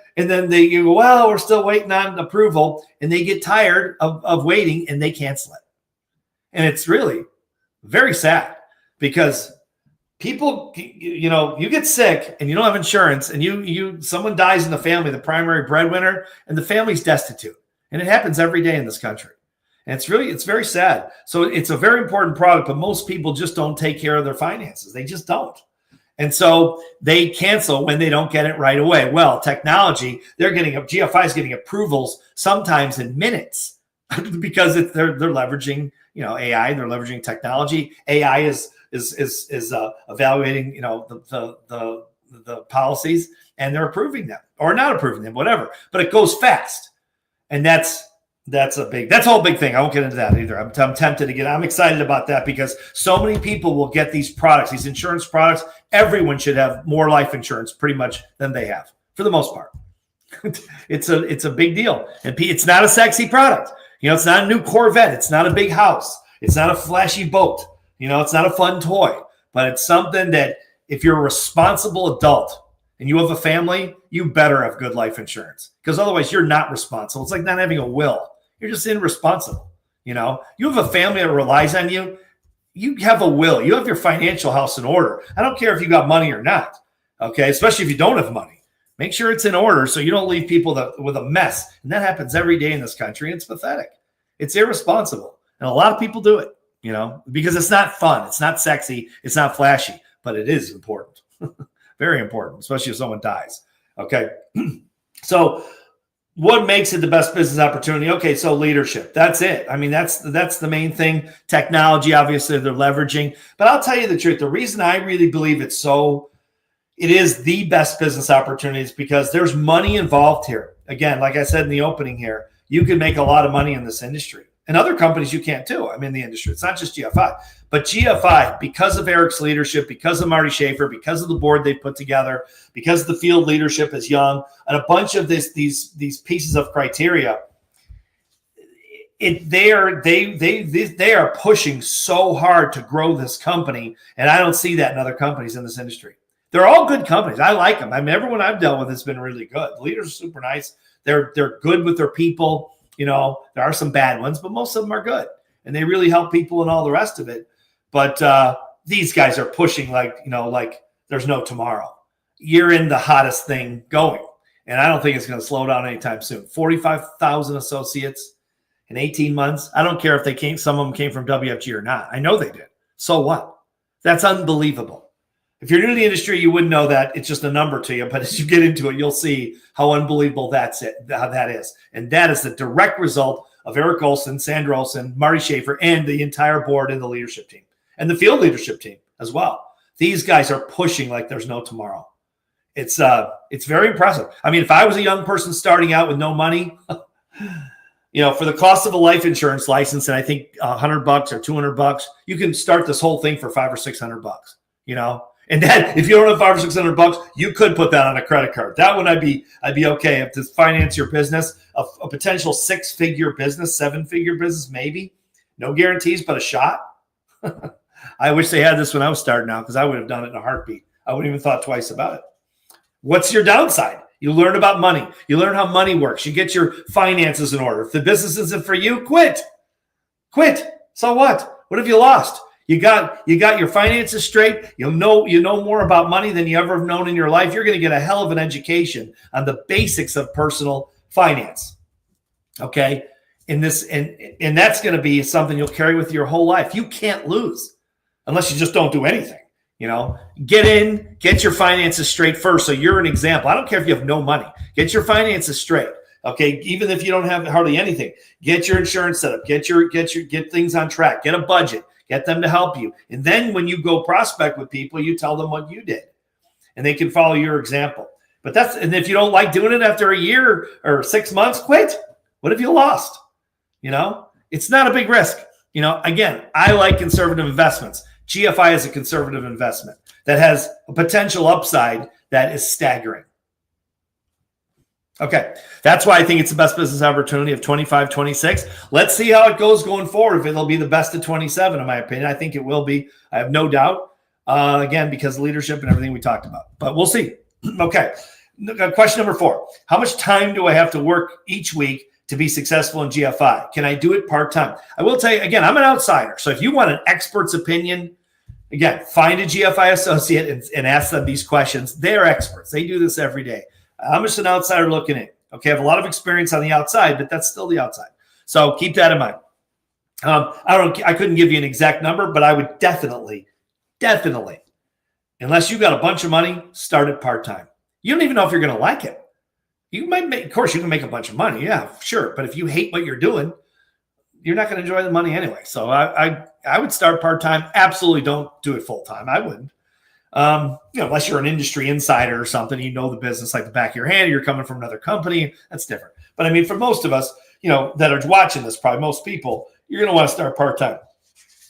you go, well, we're still waiting on approval. And they get tired of waiting and they cancel it. And it's really very sad because people, you get sick and you don't have insurance and someone dies in the family, the primary breadwinner, and the family's destitute. And it happens every day in this country. And it's very sad. So it's a very important product, but most people just don't take care of their finances. They just don't. And so they cancel when they don't get it right away. Well, technology, GFI is getting approvals sometimes in minutes because they're leveraging, AI, they're leveraging technology. AI is evaluating, the policies, and they're approving them or not approving them, whatever. But it goes fast, and that's That's a whole big thing. I won't get into that either. I'm tempted to I'm excited about that because so many people will get these products, these insurance products. Everyone should have more life insurance pretty much than they have for the most part. It's a big deal. And it's not a sexy product. It's not a new Corvette. It's not a big house. It's not a flashy boat. It's not a fun toy, but it's something that if you're a responsible adult and you have a family, you better have good life insurance because otherwise you're not responsible. It's like not having a will. You're just irresponsible. You have a family that relies on you. You have a will. You have your financial house in order. I don't care if you got money or not. Okay. Especially if you don't have money, make sure it's in order so you don't leave people with a mess. And that happens every day in this country. And it's pathetic. It's irresponsible. And a lot of people do it, because it's not fun. It's not sexy. It's not flashy, but it is important. Very important, especially if someone dies. Okay. So what makes it the best business opportunity? Okay, so leadership. That's it. I mean, that's the main thing. Technology, obviously, they're leveraging. But I'll tell you the truth. The reason I really believe it is the best business opportunity is because there's money involved here. Again, like I said in the opening here, you can make a lot of money in this industry. And other companies you can't too. I'm in the industry. It's not just GFI. But GFI, because of Eric's leadership, because of Marty Schaefer, because of the board they put together, because the field leadership is young, and a bunch of these pieces of criteria, they are pushing so hard to grow this company, and I don't see that in other companies in this industry. They're all good companies. I like them. I mean, everyone I've dealt with has been really good. The leaders are super nice. They're good with their people. There are some bad ones, but most of them are good, and they really help people and all the rest of it. But these guys are pushing like there's no tomorrow. You're in the hottest thing going, and I don't think it's going to slow down anytime soon. 45,000 associates in 18 months. I don't care if some of them came from WFG or not. I know they did. So what? That's unbelievable. If you're new to the industry, you wouldn't know that. It's just a number to you. But as you get into it, you'll see how unbelievable how that is. And that is the direct result of Eric Olson, Sandra Olson, Marty Schaefer, and the entire board and the leadership team. And the field leadership team as well. These guys are pushing like there's no tomorrow. It's very impressive. I mean, if I was a young person starting out with no money, for the cost of a life insurance license, and I think $100 or $200, you can start this whole thing for $500 or $600. And then if you don't have $500 or $600, you could put that on a credit card. That one I'd be okay if to finance your business, a potential 6-figure business, 7-figure business, maybe. No guarantees, but a shot. I wish they had this when I was starting out because I would have done it in a heartbeat. I wouldn't even thought twice about it. What's your downside? You learn about money. You learn how money works. You get your finances in order. If the business isn't for you, quit. So what? What have you lost? You got your finances straight. You know more about money than you ever have known in your life. You're going to get a hell of an education on the basics of personal finance. Okay? And that's going to be something you'll carry with your whole life. You can't lose unless you just don't do anything. Get your finances straight first. So you're an example. I don't care if you have no money. Get your finances straight. Okay. Even if you don't have hardly anything, get your insurance set up, get things on track, get a budget, get them to help you. And then when you go prospect with people, you tell them what you did and they can follow your example. And if you don't like doing it after a year or 6 months, quit. What have you lost? It's not a big risk. Again, I like conservative investments. GFI is a conservative investment that has a potential upside that is staggering. Okay, that's why I think it's the best business opportunity of 25, 26. Let's see how it goes going forward. If it'll be the best of 27, in my opinion. I think it will be. I have no doubt. Again, because of leadership and everything we talked about. But we'll see. Okay, question number 4. How much time do I have to work each week to be successful in GFI? Can I do it part-time? I will tell you, again, I'm an outsider. So if you want an expert's opinion, again, find a GFI associate and ask them these questions. They're experts. They do this every day. I'm just an outsider looking in. Okay, I have a lot of experience on the outside, but that's still the outside. So keep that in mind. I couldn't give you an exact number, but I would definitely, unless you got a bunch of money, start it part-time. You don't even know if you're going to like it. You might make, of course, you can make a bunch of money. Yeah, sure. But if you hate what you're doing, you're not going to enjoy the money anyway. So I would start part-time. Absolutely don't do it full-time. I wouldn't. Unless you're an industry insider or something, you know the business like the back of your hand, you're coming from another company, that's different. But I mean, for most of us, that are watching this, probably most people, you're going to want to start part-time.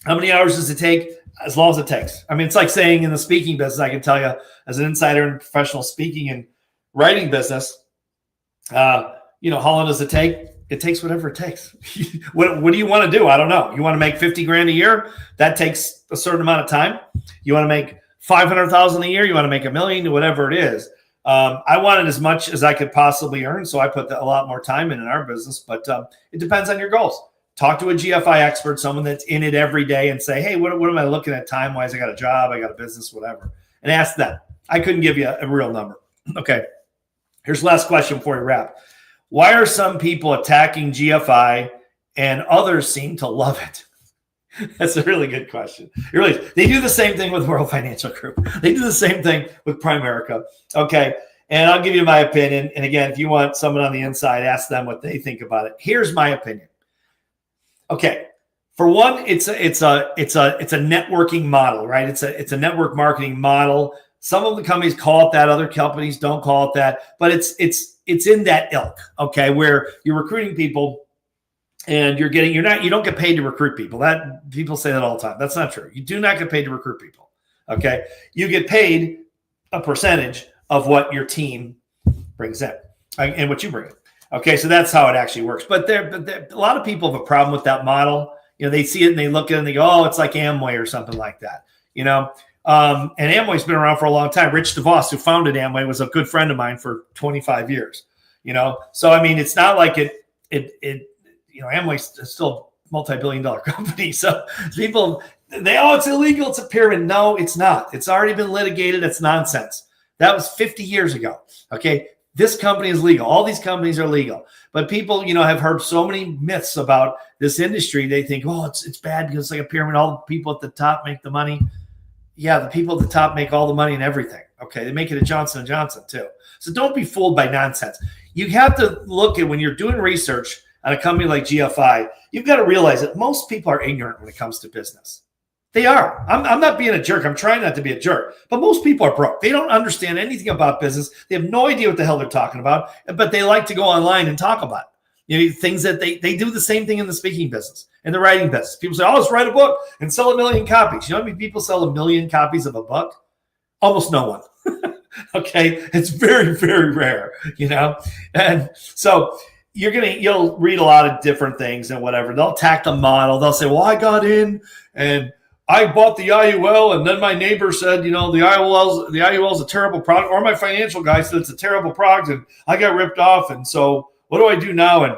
How many hours does it take? As long as it takes. I mean, it's like saying in the speaking business, I can tell you as an insider in professional speaking and writing business, how long does it take? It takes whatever it takes. What do you want to do? I don't know. You want to make 50 grand a year? That takes a certain amount of time. You want to make 500,000 a year? You want to make $1 million? Whatever it is. I wanted as much as I could possibly earn, so I put a lot more time in our business. But it depends on your goals. Talk to a GFI expert, someone that's in it every day, and say, hey, what am I looking at time-wise? I got a job, I got a business, whatever. And ask them. I couldn't give you a real number. Okay. Here's the last question before we wrap. Why are some people attacking GFI and others seem to love it? That's a really good question. They do the same thing with World Financial Group. They do the same thing with Primerica. Okay. And I'll give you my opinion. And again, if you want someone on the inside, ask them what they think about it. Here's my opinion. Okay. For one, it's a networking model, right? It's a network marketing model. Some of the companies call it that, other companies don't call it that, but it's in that ilk, okay, where you're recruiting people and you don't get paid to recruit people. That people say that all the time. That's not true. You do not get paid to recruit people. Okay. You get paid a percentage of what your team brings in and what you bring in. Okay, so that's how it actually works. But a lot of people have a problem with that model. They see it and they look at it and they go, oh, it's like Amway or something like that. And Amway's been around for a long time. Rich DeVos, who founded Amway, was a good friend of mine for 25 years. So I mean, it's not like Amway's still a multi-billion-dollar company. So people, it's illegal, it's a pyramid. No, it's not. It's already been litigated. It's nonsense. That was 50 years ago. Okay. This company is legal. All these companies are legal. But people, have heard so many myths about this industry. They think, oh, it's bad because it's like a pyramid. All the people at the top make the money. Yeah, the people at the top make all the money and everything. Okay, they make it at Johnson & Johnson too. So don't be fooled by nonsense. You have to look at when you're doing research on a company like GFI, you've got to realize that most people are ignorant when it comes to business. They are. I'm not being a jerk. I'm trying not to be a jerk. But most people are broke. They don't understand anything about business. They have no idea what the hell they're talking about, but they like to go online and talk about it. Things that they do the same thing in the speaking business and the writing business. People say, oh, let's write a book and sell 1 million copies. You know how many people sell 1 million copies of a book? Almost no one. Okay. It's very, very rare, And so you'll read a lot of different things and whatever. They'll attack the model. They'll say, well, I got in and I bought the IUL, and then my neighbor said, the IUL is a terrible product, or my financial guy said it's a terrible product, and I got ripped off, and so what do I do now? And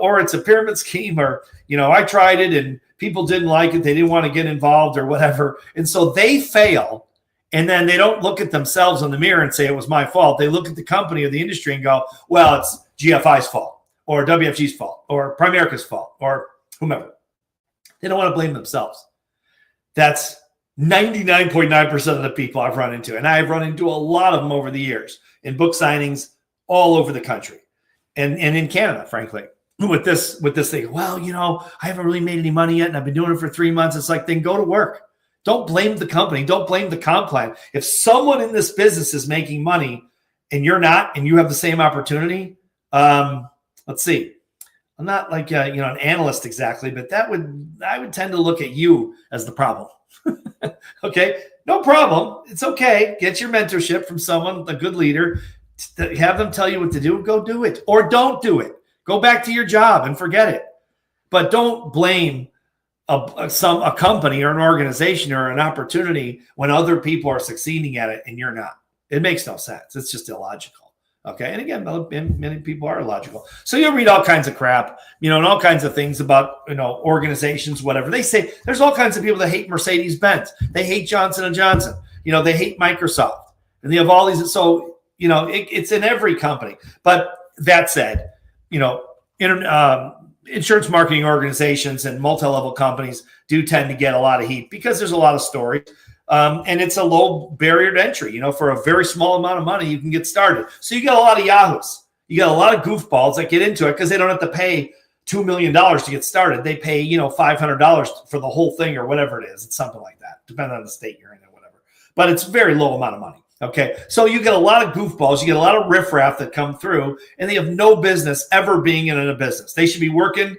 or it's a pyramid scheme, or I tried it and people didn't like it, they didn't want to get involved or whatever, and so they fail, and then they don't look at themselves in the mirror and say it was my fault. They look at the company or the industry and go, well, it's GFI's fault, or WFG's fault, or Primerica's fault, or whomever. They don't want to blame themselves. That's 99.9% of the people I've run into. And I've run into a lot of them over the years in book signings all over the country and in Canada, frankly, with this thing. Well, I haven't really made any money yet and I've been doing it for 3 months. It's like, then go to work. Don't blame the company. Don't blame the comp plan. If someone in this business is making money and you're not, and you have the same opportunity, let's see. I'm not like an analyst exactly, but I would tend to look at you as the problem. Okay, no problem. It's okay. Get your mentorship from someone, a good leader. Have them tell you what to do. Go do it, or don't do it. Go back to your job and forget it. But don't blame a company or an organization or an opportunity when other people are succeeding at it and you're not. It makes no sense. It's just illogical. Okay. And again, many people are illogical. So you'll read all kinds of crap, and all kinds of things about, organizations, whatever. They say there's all kinds of people that hate Mercedes-Benz. They hate Johnson & Johnson. They hate Microsoft. And they have all these. So, it's in every company. But that said, insurance marketing organizations and multi-level companies do tend to get a lot of heat because there's a lot of stories. And it's a low barrier to entry. For a very small amount of money, you can get started. So you got a lot of yahoos. You got a lot of goofballs that get into it because they don't have to pay $2 million to get started. They pay, $500 for the whole thing or whatever it is. It's something like that, depending on the state you're in or whatever. But it's a very low amount of money. Okay, so you get a lot of goofballs, you get a lot of riffraff that come through, and they have no business ever being in a business. They should be working,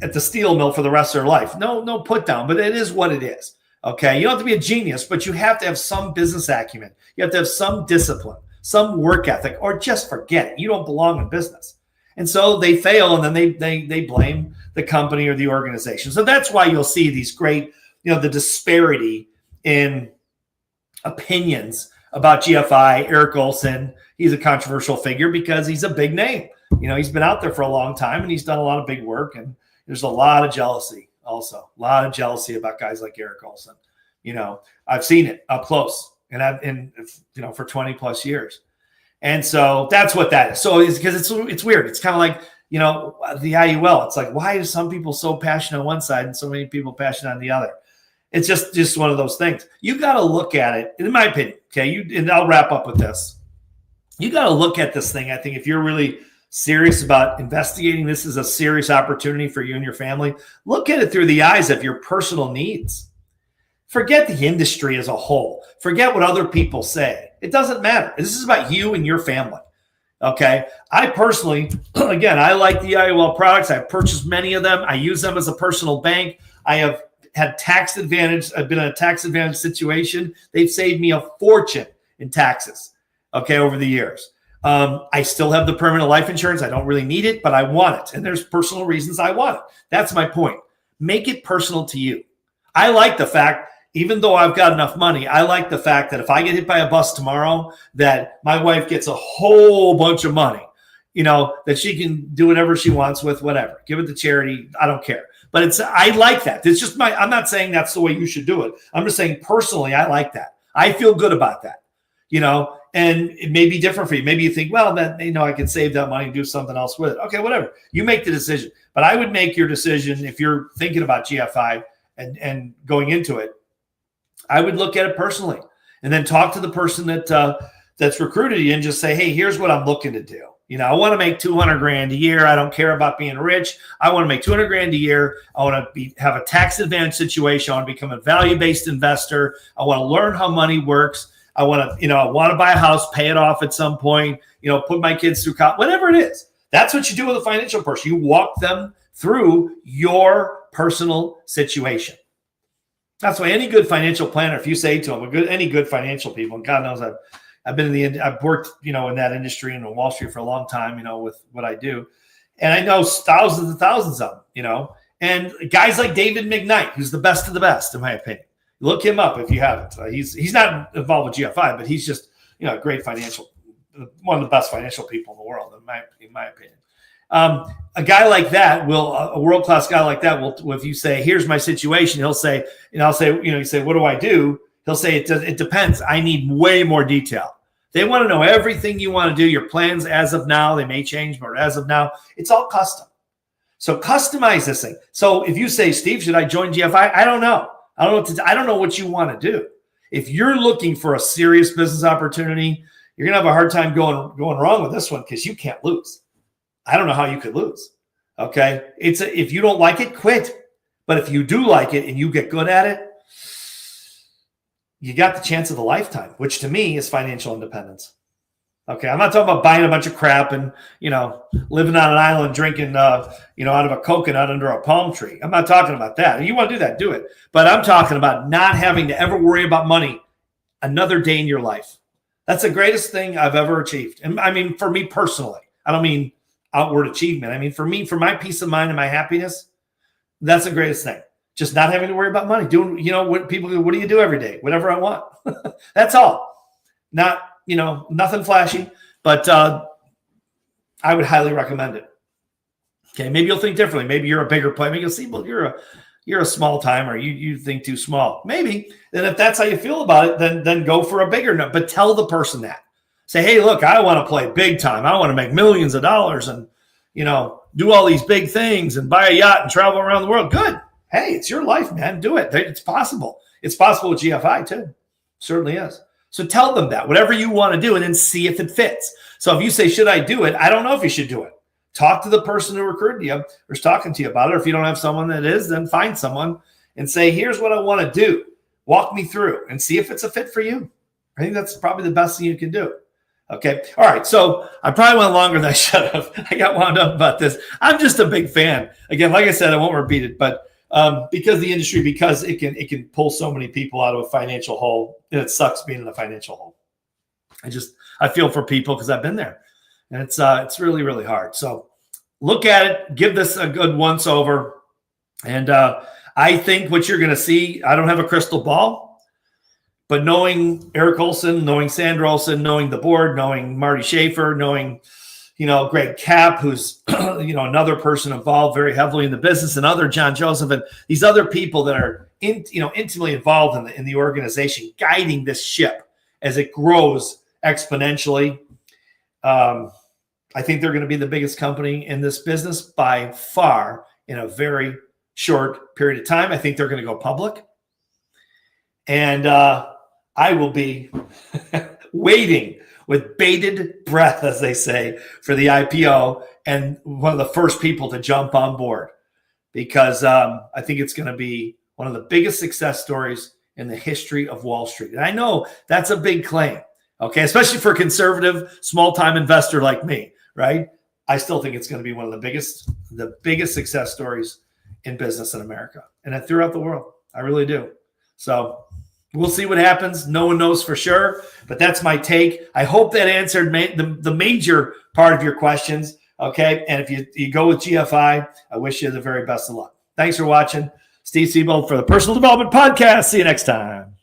at the steel mill for the rest of their life. No put down, but it is what it is. Okay, you don't have to be a genius, but you have to have some business acumen. You have to have some discipline, some work ethic, or just forget it. You don't belong in business. And so they fail, and then they blame the company or the organization. So that's why you'll see these great, the disparity in opinions about GFI. Eric Olson, he's a controversial figure because he's a big name. He's been out there for a long time, and he's done a lot of big work, and there's a lot of jealousy also. A lot of jealousy about guys like Eric Olson. I've seen it up close, and for 20 plus years. And so that's what that is. So it's because it's weird. It's kind of like, the IUL. It's like, why are some people so passionate on one side and so many people passionate on the other? It's just one of those things. You got to look at it, in my opinion. Okay, and I'll wrap up with this. You got to look at this thing. I think if you're really serious about investigating this as a serious opportunity for you and your family, look at it through the eyes of your personal needs. Forget the industry as a whole. Forget what other people say. It doesn't matter. This is about you and your family. Okay. I personally, again, I like the IUL products. I've purchased many of them. I use them as a personal bank. I have had tax advantage. I've been in a tax advantage situation. They've saved me a fortune in taxes. Okay. Over the years. I still have the permanent life insurance. I don't really need it, but I want it. And there's personal reasons I want it. That's my point. Make it personal to you. I like the fact, even though I've got enough money, I like the fact that if I get hit by a bus tomorrow, that my wife gets a whole bunch of money, that she can do whatever she wants with, whatever, give it to charity. I don't care. But I like that. It's just I'm not saying that's the way you should do it. I'm just saying personally, I like that. I feel good about that, and it may be different for you. Maybe you think, well, that, I can save that money and do something else with it. Okay, whatever. You make the decision. But I would make your decision if you're thinking about GFI and going into it. I would look at it personally and then talk to the person that's recruited you and just say, hey, here's what I'm looking to do. I want to make $200,000 a year. I don't care about being rich. I want to make $200,000 a year. I want to have a tax advantage situation. I want to become a value-based investor. I want to learn how money works. I want to, I want to buy a house, pay it off at some point, put my kids through college, whatever it is. That's what you do with a financial person. You walk them through your personal situation. That's why any good financial planner, if you say to them, any good financial people, and God knows I've worked, in that industry and on Wall Street for a long time, with what I do. And I know thousands and thousands of them, and guys like David McKnight, who's the best of the best, in my opinion. Look him up if you haven't. He's not involved with GFI, but he's just, a great one of the best financial people in the world, in my opinion. A guy like that a world-class guy like that will, if you say, here's my situation, he'll say, I'll say, you say, what do I do? He'll say, it depends. I need way more detail. They want to know everything you want to do, your plans as of now. They may change, but as of now, it's all custom. So customize this thing. So if you say, Steve, should I join GFI? I don't know. I don't know what you want to do. If you're looking for a serious business opportunity, you're going to have a hard time going wrong with this one because you can't lose. I don't know how you could lose. Okay. If you don't like it, quit. But if you do like it and you get good at it, you got the chance of a lifetime, which to me is financial independence. Okay. I'm not talking about buying a bunch of crap and, living on an island, drinking, out of a coconut under a palm tree. I'm not talking about that. If you want to do that, do it. But I'm talking about not having to ever worry about money another day in your life. That's the greatest thing I've ever achieved. And I mean, for me personally, I don't mean outward achievement. I mean, for me, for my peace of mind and my happiness, that's the greatest thing. Just not having to worry about money. Doing, what people do, what do you do every day? Whatever I want. That's all. Not, nothing flashy, but I would highly recommend it. Okay. Maybe you'll think differently. Maybe you're a bigger player. Maybe you'll see, well, you're a small timer. You think too small. Maybe. Then if that's how you feel about it, then go for a bigger number. But tell the person that. Say, hey, look, I want to play big time. I want to make millions of dollars and, do all these big things and buy a yacht and travel around the world. Good. Hey, it's your life, man. Do it. It's possible. It's possible with GFI too. Certainly is. So tell them that, whatever you want to do, and then see if it fits. So if you say, should I do it? I don't know if you should do it. Talk to the person who recruited you or is talking to you about it. Or if you don't have someone that is, then find someone and say, here's what I want to do. Walk me through and see if it's a fit for you. I think that's probably the best thing you can do. Okay. All right. So I probably went longer than I should have. I got wound up about this. I'm just a big fan. Again, like I said, I won't repeat it, but because the industry, because it can pull so many people out of a financial hole, and it sucks being in a financial hole. I feel for people because I've been there, and it's really, really hard. So look at it, give this a good once over. And I think what you're going to see, I don't have a crystal ball, but knowing Eric Olson, knowing Sandra Olson, knowing the board, knowing Marty Schaefer, knowing, Greg Kapp, who's, another person involved very heavily in the business, and other John Joseph, and these other people that are intimately involved in the organization, guiding this ship as it grows exponentially. I think they're going to be the biggest company in this business by far in a very short period of time. I think they're going to go public. And I will be waiting with bated breath, as they say, for the IPO and one of the first people to jump on board, because I think it's going to be one of the biggest success stories in the history of Wall Street. And I know that's a big claim, okay, especially for a conservative, small-time investor like me, right? I still think it's going to be one of the biggest success stories in business in America and throughout the world. I really do. So we'll see what happens. No one knows for sure, but that's my take. I hope that answered the major part of your questions, okay? And if you go with GFI, I wish you the very best of luck. Thanks for watching. Steve Siebold for the Personal Development Podcast. See you next time.